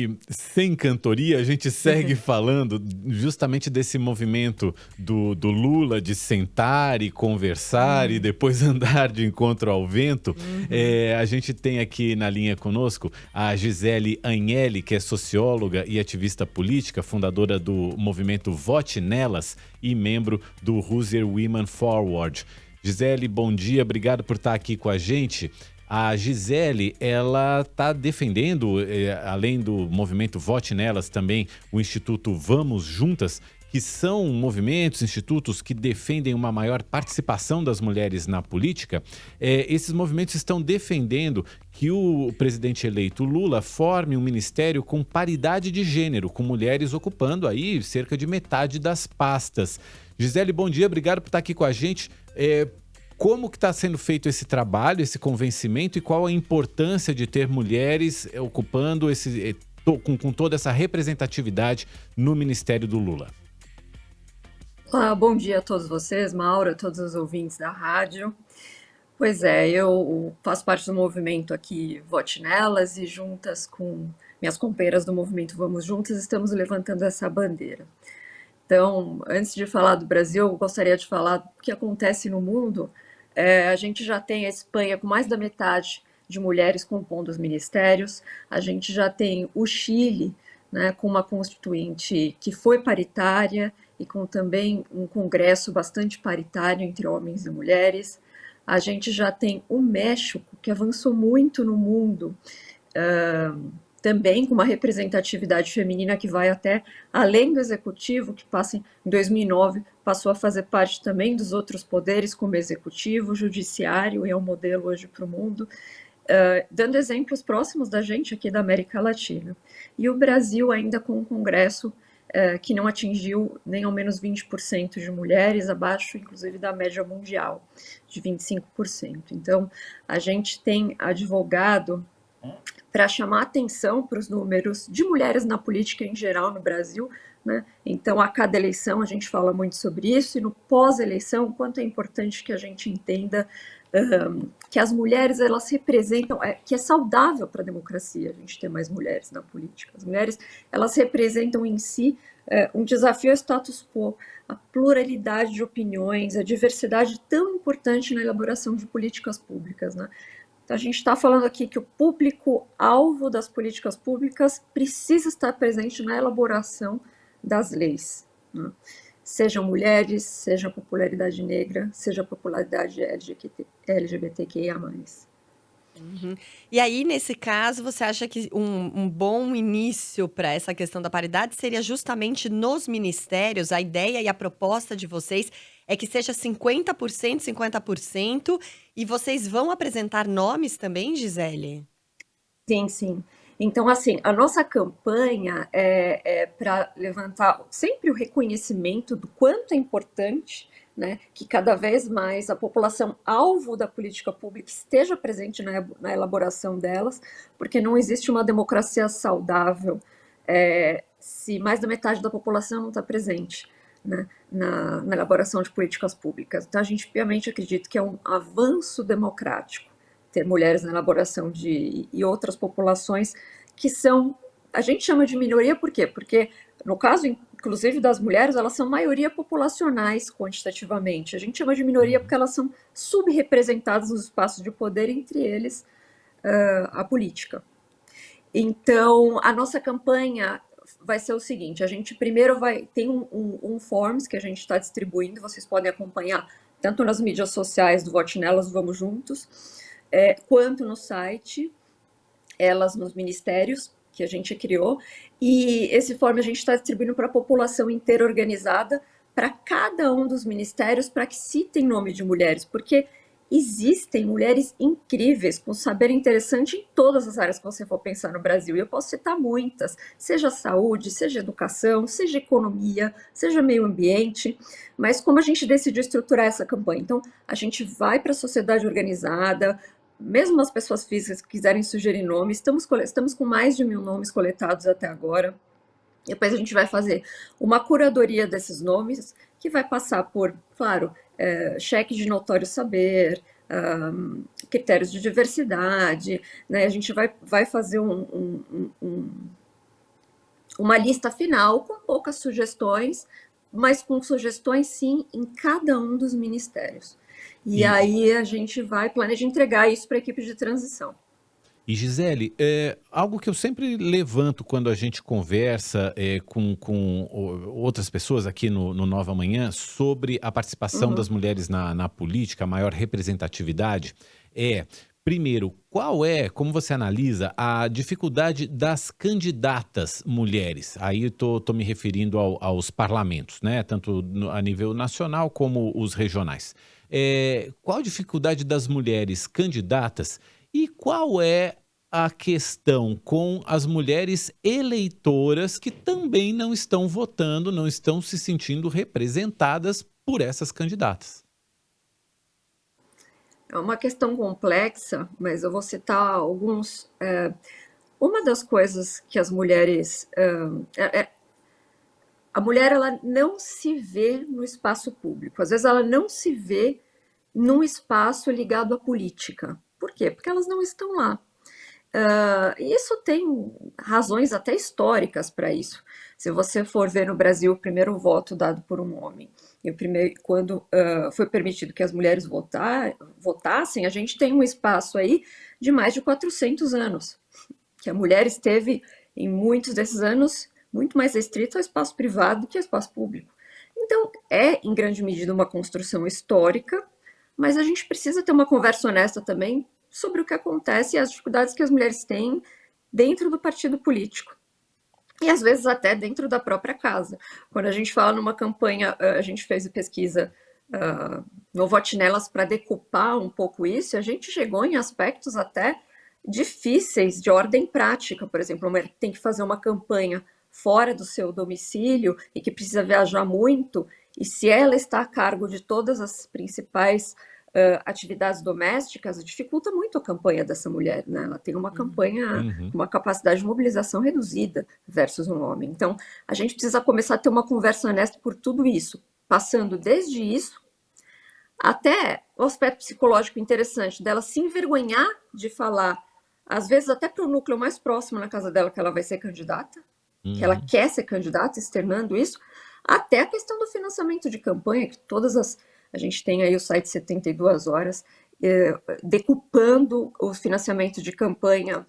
aqui, sem cantoria, a gente segue falando justamente desse movimento do Lula de sentar e conversar e depois andar de encontro ao vento. A gente tem aqui na linha conosco a Gisele Agnelli, que é socióloga e ativista política, fundadora do movimento Vote Nelas e membro do Hoosier Women Forward. Gisele, bom dia, obrigado por estar aqui com a gente. A Gisele, ela está defendendo, além do movimento Vote Nelas, também o Instituto Vamos Juntas, que são movimentos, institutos que defendem uma maior participação das mulheres na política. Esses movimentos estão defendendo que o presidente eleito Lula forme um ministério com paridade de gênero, com mulheres ocupando aí cerca de metade das pastas. Gisele, bom dia, obrigado por estar aqui com a gente. Como que está sendo feito esse trabalho, esse convencimento e qual a importância de ter mulheres ocupando com toda essa representatividade no Ministério do Lula? Bom dia a todos vocês, Maura, a todos os ouvintes da rádio. Pois é, eu faço parte do movimento aqui Vote Nelas e juntas com minhas companheiras do movimento Vamos Juntas estamos levantando essa bandeira. Então, antes de falar do Brasil, eu gostaria de falar o que acontece no mundo. A gente já tem a Espanha com mais da metade de mulheres compondo os ministérios, a gente já tem o Chile, né, com uma constituinte que foi paritária e com também um congresso bastante paritário entre homens e mulheres. A gente já tem o México, que avançou muito no mundo, também com uma representatividade feminina que vai até além do executivo, que passa em 2009, passou a fazer parte também dos outros poderes, como executivo, judiciário, e é um modelo hoje para o mundo, dando exemplos próximos da gente aqui da América Latina. E o Brasil ainda com um congresso que não atingiu nem ao menos 20% de mulheres, abaixo inclusive da média mundial, de 25%. Então, a gente tem advogado para chamar atenção para os números de mulheres na política em geral no Brasil, né? Então, a cada eleição a gente fala muito sobre isso, e no pós-eleição, o quanto é importante que a gente entenda que as mulheres, elas representam, que é saudável para a democracia a gente ter mais mulheres na política. As mulheres, elas representam em si um desafio ao status quo, a pluralidade de opiniões, a diversidade tão importante na elaboração de políticas públicas, né? Então, a gente está falando aqui que o público-alvo das políticas públicas precisa estar presente na elaboração das leis, né? Sejam mulheres, seja a popularidade negra, seja a popularidade LGBTQIA+. E aí, nesse caso, você acha que um bom início para essa questão da paridade seria justamente nos ministérios? A ideia e a proposta de vocês é que seja 50%, 50%, e vocês vão apresentar nomes também, Gisele? Sim, sim. Então, assim, a nossa campanha é para levantar sempre o reconhecimento do quanto é importante, né, que cada vez mais a população alvo da política pública esteja presente na elaboração delas, porque não existe uma democracia saudável se mais da metade da população não está presente, né, na elaboração de políticas públicas. Então, a gente piamente acredita que é um avanço democrático ter mulheres na elaboração e outras populações que são, a gente chama de minoria por quê? Porque no caso, inclusive das mulheres, elas são maioria populacionais quantitativamente. A gente chama de minoria porque elas são subrepresentadas nos espaços de poder, entre eles a política. Então, a nossa campanha vai ser o seguinte: a gente primeiro tem um forms que a gente está distribuindo, vocês podem acompanhar tanto nas mídias sociais do Vote Nelas, Vamos Juntos, quanto no site, elas nos ministérios que a gente criou, e esse form a gente está distribuindo para a população inteira organizada, para cada um dos ministérios, para que citem nome de mulheres, porque existem mulheres incríveis, com saber interessante em todas as áreas que você for pensar no Brasil, e eu posso citar muitas, seja saúde, seja educação, seja economia, seja meio ambiente, mas como a gente decidiu estruturar essa campanha? Então, a gente vai para a sociedade organizada, mesmo as pessoas físicas que quiserem sugerir nomes, estamos com mais de 1.000 nomes coletados até agora. Depois a gente vai fazer uma curadoria desses nomes, que vai passar por, claro, cheque de notório saber, critérios de diversidade, né? A gente vai fazer uma lista final com poucas sugestões, mas com sugestões sim em cada um dos ministérios. E E, aí a gente planeja entregar isso para a equipe de transição. E Gisele, algo que eu sempre levanto quando a gente conversa com outras pessoas aqui no Nova Manhã sobre a participação das Uhum. mulheres na política, a maior representatividade, é, primeiro, qual é, como você analisa, a dificuldade das candidatas mulheres? Aí tô me referindo aos parlamentos, né? Tanto a nível nacional como os regionais. Qual a dificuldade das mulheres candidatas? E qual é a questão com as mulheres eleitoras que também não estão votando, não estão se sentindo representadas por essas candidatas? É uma questão complexa, mas eu vou citar alguns. Uma das coisas que as mulheres. A mulher ela não se vê no espaço público. Às vezes ela não se vê num espaço ligado à política. Por quê? Porque elas não estão lá. E isso tem razões até históricas para isso. Se você for ver no Brasil o primeiro voto dado por um homem, e quando foi permitido que as mulheres votassem, a gente tem um espaço aí de mais de 400 anos, que a mulher esteve em muitos desses anos muito mais restrita ao espaço privado do que ao espaço público. Então, é em grande medida uma construção histórica, mas a gente precisa ter uma conversa honesta também sobre o que acontece e as dificuldades que as mulheres têm dentro do partido político. E às vezes até dentro da própria casa. Quando a gente fala numa campanha, a gente fez pesquisa no Vote Nelas para decupar um pouco isso, e a gente chegou em aspectos até difíceis de ordem prática. Por exemplo, uma mulher que tem que fazer uma campanha fora do seu domicílio e que precisa viajar muito, e se ela está a cargo de todas as principais atividades domésticas, dificulta muito a campanha dessa mulher, né? Ela tem uma campanha Uhum. com uma capacidade de mobilização reduzida versus um homem. Então, a gente precisa começar a ter uma conversa honesta por tudo isso, passando desde isso até o aspecto psicológico interessante dela se envergonhar de falar, às vezes até para o núcleo mais próximo na casa dela, que ela vai ser candidata, que ela Uhum. quer ser candidata, externando isso, até a questão do financiamento de campanha, que a gente tem aí o site 72 horas, decupando o financiamento de campanha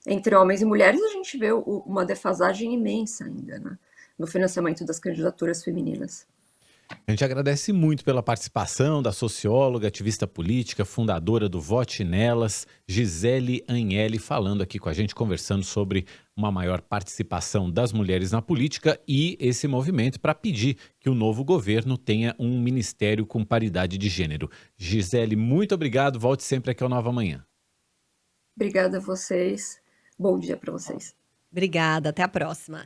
entre homens e mulheres, a gente vê uma defasagem imensa ainda, né, no financiamento das candidaturas femininas. A gente agradece muito pela participação da socióloga, ativista política, fundadora do Vote Nelas, Gisele Agnelli, falando aqui com a gente, conversando sobre uma maior participação das mulheres na política e esse movimento para pedir que o novo governo tenha um ministério com paridade de gênero. Gisele, muito obrigado. Volte sempre aqui ao Nova Manhã. Obrigada a vocês. Bom dia para vocês. Obrigada, até a próxima.